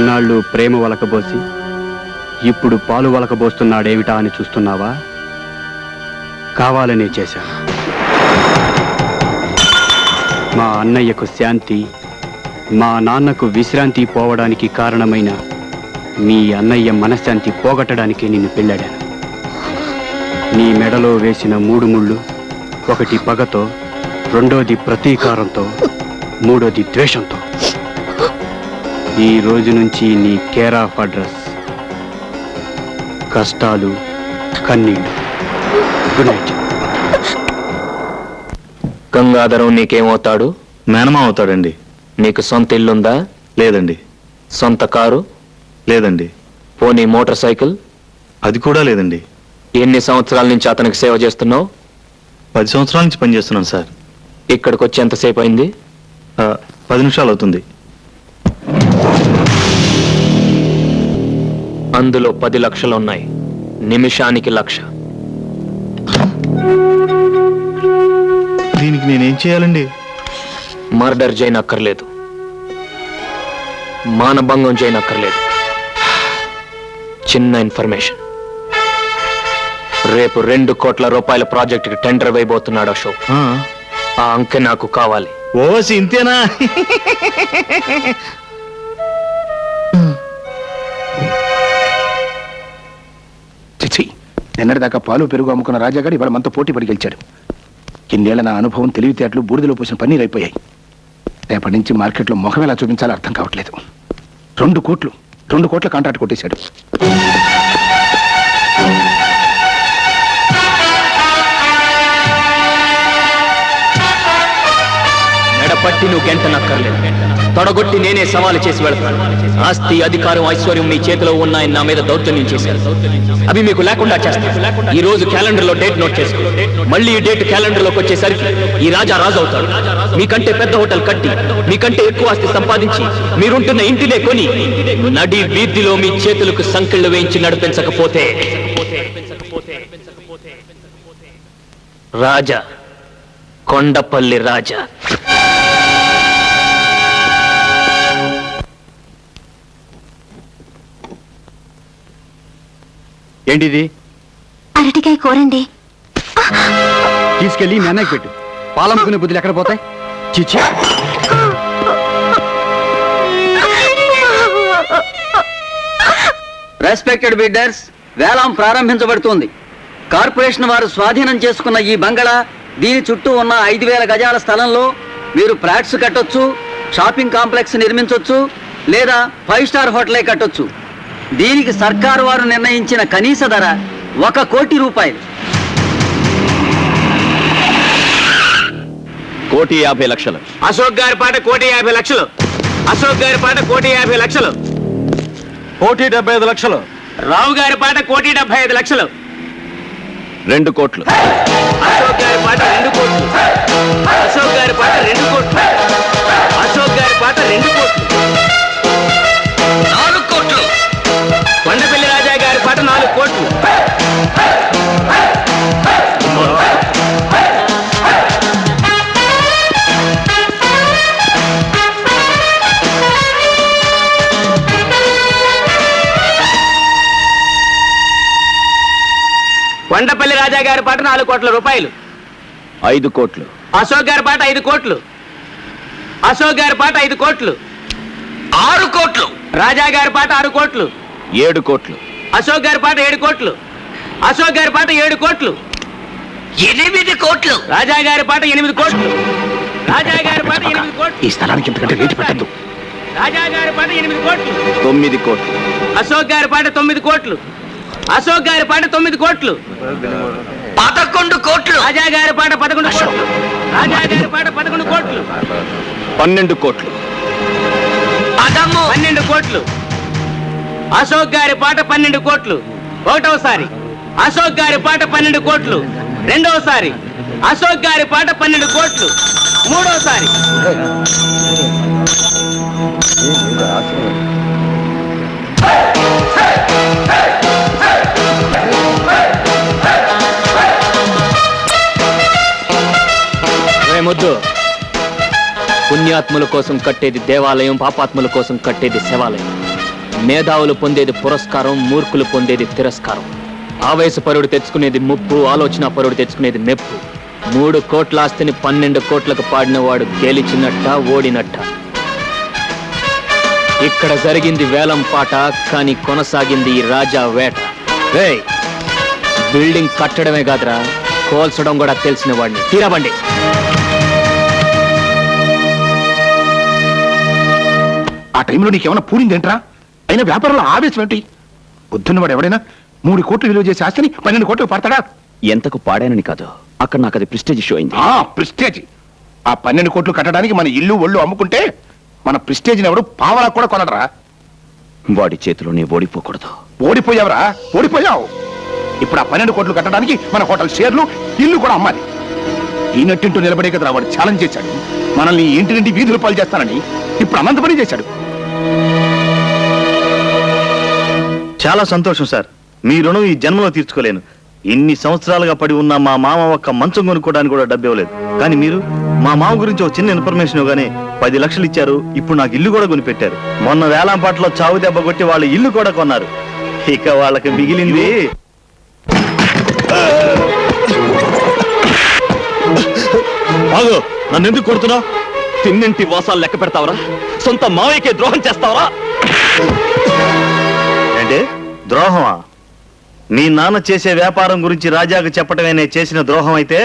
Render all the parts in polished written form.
ఇన్నాళ్ళు ప్రేమ వలకబోసి ఇప్పుడు పాలు వలకబోస్తున్నాడేమిటా అని చూస్తున్నావా? కావాలనే చేశాను. మా అన్నయ్యకు శాంతి, మా నాన్నకు విశ్రాంతి పోవడానికి కారణమైన మీ అన్నయ్య మనశ్శాంతి పోగొట్టడానికి నిన్ను పెళ్ళాడాను. నీ మెడలో వేసిన 3 ముళ్ళు, ఒకటి పగతో, రెండోది ప్రతీకారంతో, మూడోది ద్వేషంతో. ఈ రోజు నుంచి నీ కేర్ ఆఫ్ అడ్రస్ కష్టాలు, కన్నీళ్ళు. Good night. గంగాధరం నీకేమవుతాడు? మేనమా అవుతాడండి. నీకు సొంత ఇల్లుందా? లేదండి. సొంత కారు? లేదండి. పోనీ మోటార్ సైకిల్? అది కూడా లేదండి. ఎన్ని సంవత్సరాల నుంచి అతనికి సేవ చేస్తున్నావు? 10 సంవత్సరాల నుంచి పనిచేస్తున్నాను సార్. ఇక్కడికి వచ్చి ఎంతసేపు అయింది? 10 నిమిషాలు అవుతుంది. అందులో 10 లక్షలు ఉన్నాయి. నిమిషానికి 1,00,000. దీనికి నేనేం చేయాలండి? మర్డర్ చేయనక్కర్లేదు, మానభంగం చేయనక్కర్లేదు. చిన్న ఇన్ఫర్మేషన్. రేపు 2 కోట్ల రూపాయల ప్రాజెక్టుకి టెండర్ వేయబోతున్నాడు అశోక్. ఆ అంకె నాకు కావాలి. ఓసి ఇంతేనా? చిచ్చి, నిన్నటిదాకా పాలు పెరుగు అమ్ముకున్న రాజాగాడు ఇవాళ మనతో పోటీ పడి గెలిచాడు. ఇన్నేళ్ల నా అనుభవం, తెలివితేటలు బూడిదలో పోసిన పన్నీరు అయిపోయాయి. రేపటి నుంచి మార్కెట్లో ముఖం ఎలా చూపించాలో అర్థం కావట్లేదు. 2 కోట్ల కాంట్రాక్ట్ కొట్టేశాడు. మెడపట్టి నువ్వు గంటనక్కర్లేదు, తొడగొట్టి నేనే సవాలు చేసి వెళ్తాను. ఆస్తి, అధికారం, ఐశ్వర్యం నీ చేతిలో ఉన్నాయని నా మీద దౌర్జన్యం చేశారు. అవి మీకు లేకుండా చేస్తాను. ఈ రోజు క్యాలెండర్ లో డేట్ నోట్ చేసుకో. మళ్ళీ ఈ డేట్ క్యాలెండర్ లోకి వచ్చేసరికి ఈ రాజా రాజు అవుతాడు. మీకంటే పెద్ద హోటల్ కట్టి, మీకంటే ఎక్కువ ఆస్తి సంపాదించి, మీరుంటున్న ఇంటినే కొని, నడి వీధిలో మీ చేతులకు సంకెళ్ళు వేయించి నడిపించకపోతే రాజా, కొండపల్లి రాజా. ఏంటిది? అరటికాయ కూరండి. తీసుకెళ్ళి మీ అన్నయ్యకి పెట్టు. పాలమ్ముకునే బుద్ధులు ఎక్కడ పోతాయి? చిచ్చి. రెస్పెక్టెడ్ బిడ్డర్స్, వేలం ప్రారంభించబడుతోంది. కార్పొరేషన్ వారు స్వాధీనం చేసుకున్న ఈ బంగళా, దీని చుట్టూ ఉన్న 5,000 గజాల స్థలంలో మీరు ఫ్లాట్స్ కట్టొచ్చు, షాపింగ్ కాంప్లెక్స్ నిర్మించొచ్చు, లేదా 5 స్టార్ హోటలే కట్టొచ్చు. దీనికి సర్కారు వారు నిర్ణయించిన కనీస ధర 1 కోటి రూపాయలు. 1,50,00,000. అశోక్ గారి పాట 1,50,00,000. అశోక్ గారి పాట 1,50,00,000. 1,75,00,000. రావు గారి పాట 1,75,00,000. 2 కోట్లు. అశోక్ గారి పాట 2 కోట్లు. అశోక్ గారి పాట 2 కోట్లు. అశోక్ గారి పాట 2 కోట్లు. 4 కోట్లు. కొండపల్లి రాజా గారి పాట 4 కోట్లు. కొండపల్లి రాజా గారి పాట 4 కోట్ల రూపాయలు. 5 కోట్లు. అశోక్ గారి పాట 5 కోట్లు. అశోక్ గారి పాట 5 కోట్లు. 6 కోట్లు. రాజా గారి పాట 6 కోట్లు. 7 కోట్లు. అశోక్ గారి పాట 7 కోట్లు. అశోక్ గారి పాట 7 కోట్లు. 8 కోట్లు. రాజా గారి పాట 8 కోట్లు. రాజా గారి పాట 8 కోట్లు. ఈ స్థలానికి ఇంతకంటే రేటు పెట్టద్దు. రాజా గారి పాట 8 కోట్లు. 9 కోట్లు. అశోక్ గారి పాట 9 కోట్లు. అశోక్ గారి పాట 9 కోట్లు. 11 కోట్లు. రాజా గారి పాట 11 కోట్లు. రాజా గారి పాట 11 కోట్లు. 12 కోట్లు. 12 కోట్లు. అశోక్ గారి పాట 12 కోట్లు. ఒకటోసారి అశోక్ గారి పాట 12 కోట్లు. రెండోసారి అశోక్ గారి పాట 12 కోట్లు. మూడోసారి ముద్దు. పుణ్యాత్ముల కోసం కట్టేది దేవాలయం, పాపాత్ముల కోసం కట్టేది శివాలయం. మేధావులు పొందేది పురస్కారం, మూర్ఖులు పొందేది తిరస్కారం. ఆవేశపరుడు తెచ్చుకునేది ముప్పు, ఆలోచన పరుడు తెచ్చుకునేది మెప్పు. 3 కోట్ల ఆస్తిని 12 కోట్లకు పాడినవాడు గెలిచినట్ట, ఓడినట్ట. ఇక్కడ జరిగింది వేలం పాట, కానీ కొనసాగింది ఈ రాజా వేట. రేయ్, బిల్డింగ్ కట్టడమే కాదురా, కోల్చడం కూడా తెలిసిన వాడిని. తీరబండి. ఆ టైంలో నీకేమైనా పూరిందేంట్రా? అయినా వ్యాపారంలో ఆవేశం ఏంటి? పొద్దున్నవాడు ఎవడైనా 3 కోట్లు విలువ చేసే ఆస్తిని 12 కోట్లకు పడతాడా? ఎంతకు పాడానని కాదు, అక్కడ నాకు అది ప్రెస్టేజ్ ఇష్యూ అయింది. ప్రెస్టేజ్. ఆ 12 కోట్లు కట్టడానికి మన ఇల్లు ఒళ్ళు అమ్ముకుంటే మన ప్రెస్టేజ్ ఎవడు పావలా కూడా కొనడరా? వాడి చేతిలో నీ ఓడిపోకూడదు. ఓడిపోయావురా, ఓడిపోయావు. ఇప్పుడు ఆ 12 కోట్లు కట్టడానికి మన హోటల్ షేర్లు, ఇల్లు కూడా అమ్మాలి. ఈ నట్టింటూ నిలబడే కదరా వాడు ఛాలెంజ్ చేశాడు. మనల్ని ఇంటి వీధులు పాలు చేస్తానని ఇప్పుడు అనంత పని చేశాడు. చాలా సంతోషం సార్. మీ రుణం ఈ జన్మలో తీర్చుకోలేను. ఇన్ని సంవత్సరాలుగా పడి ఉన్న మా మామ ఒక్క మంచం కొనుక్కోవడానికి కూడా డబ్బు ఇవ్వలేదు. కానీ మీరు మా మామ గురించి ఒక చిన్న ఇన్ఫర్మేషన్ ఇవ్వగానే 10 లక్షలు ఇచ్చారు. ఇప్పుడు నాకు ఇల్లు కూడా కొనిపెట్టారు. మొన్న వేలంపాటలో చావు దెబ్బ కొట్టి వాళ్ళ ఇల్లు కూడా కొన్నారు. ఇక వాళ్ళకి మిగిలింది. నన్ను ఎందుకు కొడుతున్నావు? తిన్నింటి వాసాలు లెక్క పెడతావరా? సొంత మావయ్యకే ద్రోహం చేస్తావరా? అంటే ద్రోహమా? మీ నాన్న చేసే వ్యాపారం గురించి రాజాకు చెప్పటమే నేను చేసిన ద్రోహం అయితే,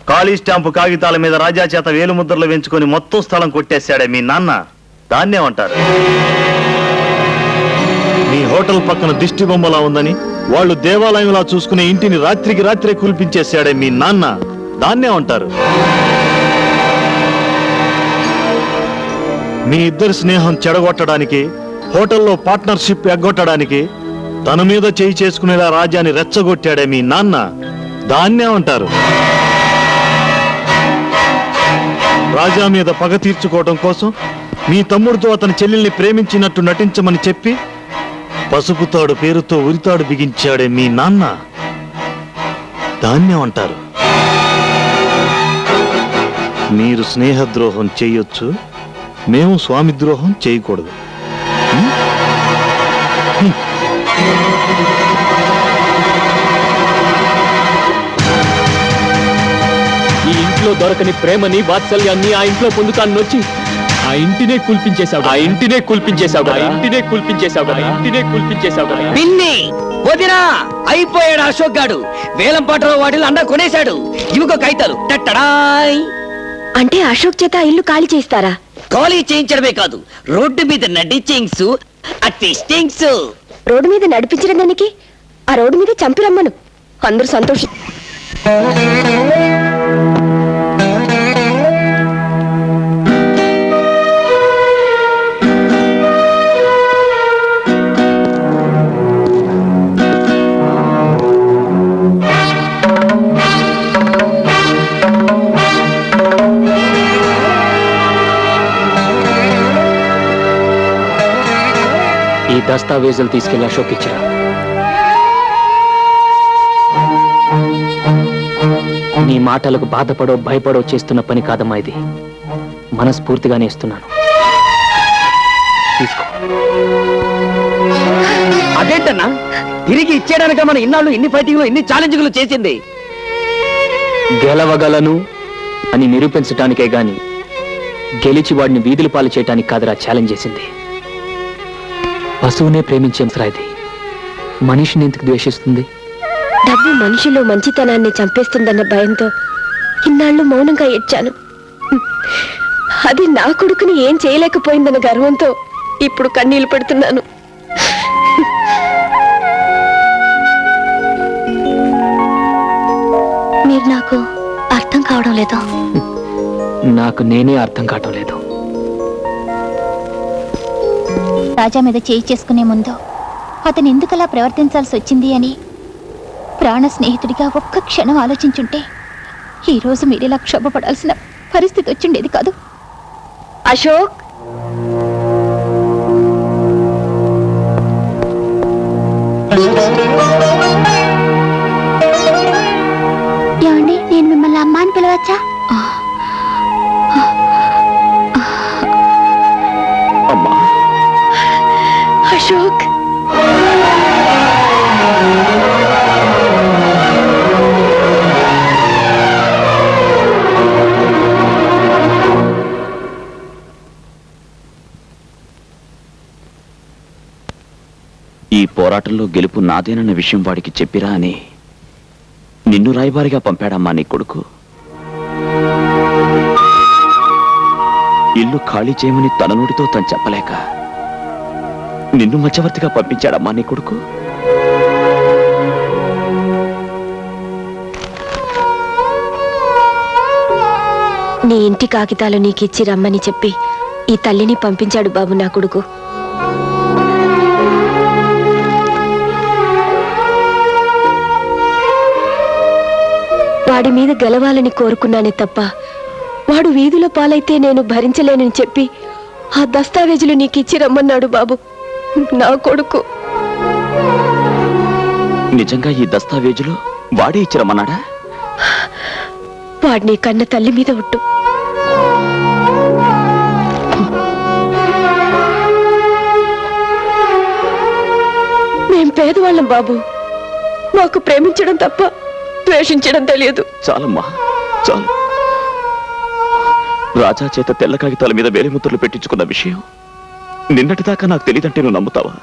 ఖాళీ స్టాంపు కాగితాల మీద రాజా చేత వేలు ముద్రలు వేయించుకొని మొత్తం స్థలం కొట్టేశాడే మీ నాన్న, దాన్నేమంటారు? మీ హోటల్ పక్కన దిష్టి బొమ్మలా ఉందని వాళ్ళు దేవాలయంలా చూసుకునే ఇంటిని రాత్రికి రాత్రే కూల్పించేశాడే మీ నాన్న, దాన్నేమంటారు? మీ ఇద్దరి స్నేహం చెడగొట్టడానికి, హోటల్లో పార్ట్నర్షిప్ ఎగ్గొట్టడానికి తన మీద చేయి చేసుకునేలా రాజాని రెచ్చగొట్టాడే మీ నాన్న, దాన్నే అంటారు. రాజా మీద పగ తీర్చుకోవడం కోసం మీ తమ్ముడితో అతని చెల్లెల్ని ప్రేమించినట్టు నటించమని చెప్పి పసుపుతాడు పేరుతో ఉరితాడు బిగించాడే మీ నాన్న, దాన్నే అంటారు. మీరు స్నేహద్రోహం చేయొచ్చు, మేము స్వామి ద్రోహం చేయకూడదు. ఈ ఇంట్లో దొరకని ప్రేమని, వాత్సల్యాన్ని ఆ ఇంట్లో పొందుతాను వచ్చి ఆ ఇంటినే కూల్పించేశావు. ఆ ఇంటినే కూల్పించేశావు. ఆ ఇంటినే కూల్పించేశావు. ఆ ఇంటినే కూల్పించేశావు. పిన్ని వదినా అయిపోయాడు అశోక్ గాడు. వేలం పాటలో వాటిలో అండా కొనేశాడు. ఇవిగో కైతాలు టట్టడాయ్. అంటే అశోక్ చేత ఆ ఇల్లు ఖాళీ చేస్తారా? ఖాళీ చేయించడమే కాదు, రోడ్డు మీద నడిచేయింగ్స్, అట్టిస్టింగ్స్. రోడ్డు మీద నడిపించిన దానికి ఆ రోడ్డు మీద చంపిరమ్మను, అందరూ సంతోషం. ఈ దస్తావేజులు తీసుకెళ్లి అశోక్ ఇచ్చారా? నీ మాటలకు బాధపడో భయపడో చేస్తున్న పని కాదమ్మా ఇది. మనస్ఫూర్తిగానే ఇస్తున్నాను, తీసుకో. అదేంటన్నా తిరిగి ఇచ్చేయడానిక మన ఇన్నాళ్ళు ఇన్ని ఫైటింగ్లు ఇన్ని ఛాలెంజ్లు చేసింది? గెలవగలను అని నిరూపించటానికే గాని గెలిచి వాడిని వీధుల పాలు చేయటానికి కాదురా ఛాలెంజ్ చేసింది. పశువునే ప్రేమించే ఇది మనిషిని ఎందుకు ద్వేషిస్తుంది? డబ్బు మనిషిలో మంచితనాన్ని చంపేస్తుందన్న భయంతో ఇన్నాళ్ళు మౌనంగా ఏడ్చాను. అది నా కొడుకుని ఏం చేయలేకపోయిందన్న గర్వంతో ఇప్పుడు కన్నీళ్లు పెడుతున్నాను. మీరు నాకు అర్థం కావడం లేదు. నాకు నేనే అర్థం కావటం లేదు. రాజా మీద చేయి చేసుకునే ముందు అతను ఎందుకలా ప్రవర్తించాల్సి వచ్చింది అని ప్రాణ స్నేహితుడిగా ఒక్క క్షణం ఆలోచించుంటే ఈరోజు మీరిలా క్షోభపడాల్సిన పరిస్థితి వచ్చిండేది కాదు. అశోక్, ఏమండి, నేను మిమ్మల్ని అమ్మ అని పిలవచ్చా? అమ్మా ఈ పోరాటంలో గెలుపు నాదేనన్న విషయం వాడికి చెప్పిరా అని నిన్ను రాయబారిగా పంపాడమ్మా నీ కొడుకు. ఇల్లు ఖాళీ చేయమని తన నోటితో తను చెప్పలేక నిన్ను మధ్యవర్తిగా పంపించాడమ్మా నీ కొడుకు. నీ ఇంటి కాగితాలు నీకిచ్చి రమ్మని చెప్పి ఈ తల్లిని పంపించాడు బాబు నా కొడుకు. వాడి మీద గెలవాలని కోరుకున్నానే తప్ప వాడు వీధుల పాలైతే నేను భరించలేనని చెప్పి ఆ దస్తావేజులు నీకిచ్చి రమ్మన్నాడు బాబు నా కొడుకు. నిజంగా ఈ దస్తావేజులు వాడే ఇచ్చిరమ్మన్నాడా? వాడిని కన్న తల్లి మీద ఒట్టు. మేం పేదవాళ్ళం బాబు, మాకు ప్రేమించడం తప్ప ద్వేషించడం తెలియదు. చాలమ్మా చాలు. రాజా చేత తెల్ల కాగితాల మీద వేలిముద్రలు పెట్టించుకున్న విషయం నిన్నటిదాకా నాకు తెలియదంటే నువ్వు నమ్ముతావా?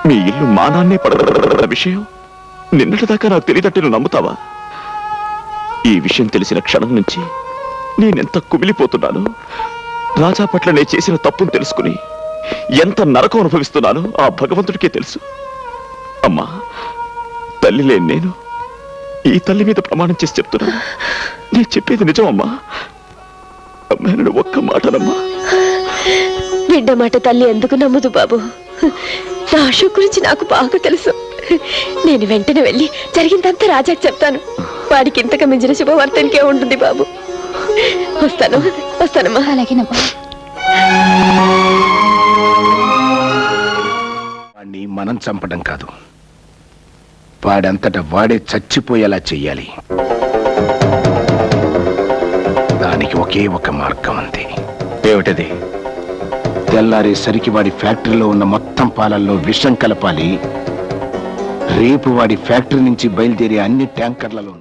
మీ ఇల్లు మానాన్నే పడగల విషయం నిన్నటిదాకా నాకు తెలియదంటే నువ్వు నమ్ముతావా? ఈ విషయం తెలిసిన క్షణం నుంచి నేనెంత కుమిలిపోతున్నాను. రాజా పట్ల నేను చేసిన తప్పును తెలుసుకుని ఎంత నరకం అనుభవిస్తున్నానో ఆ భగవంతుడికే తెలుసు. అమ్మా, తల్లి లేని నేను ఈ తల్లి మీద ప్రమాణం చేసి చెప్తున్నాను, నేను చెప్పేది నిజం అమ్మా. అమ్మాయి ఒక్క మాటనమ్మా. బిడ్డ మాట తల్లి ఎందుకు నమ్మదు బాబు? నా అశోక్ గురించి నాకు బాగా తెలుసు. నేను వెంటనే వెళ్ళి జరిగిందంతా రాజాకి చెప్తాను. వాడికి ఇంతకు మించిన శుభవార్తనికే ఉంటుంది బాబు. వస్తానమ్మా. అలాగేనమ్మా. వాడిని మనం చంపడం కాదు, వాడంతటా వాడే చచ్చిపోయేలా చెయ్యాలి. దానికి ఒకే ఒక మార్గం ఉంది. ఏమిటది? తెల్లారేసరికి వాడి ఫ్యాక్టరీలో ఉన్న మొత్తం పాలల్లో విషం కలపాలి. రేపు వాడి ఫ్యాక్టరీ నుంచి బయలుదేరే అన్ని ట్యాంకర్లలోనూ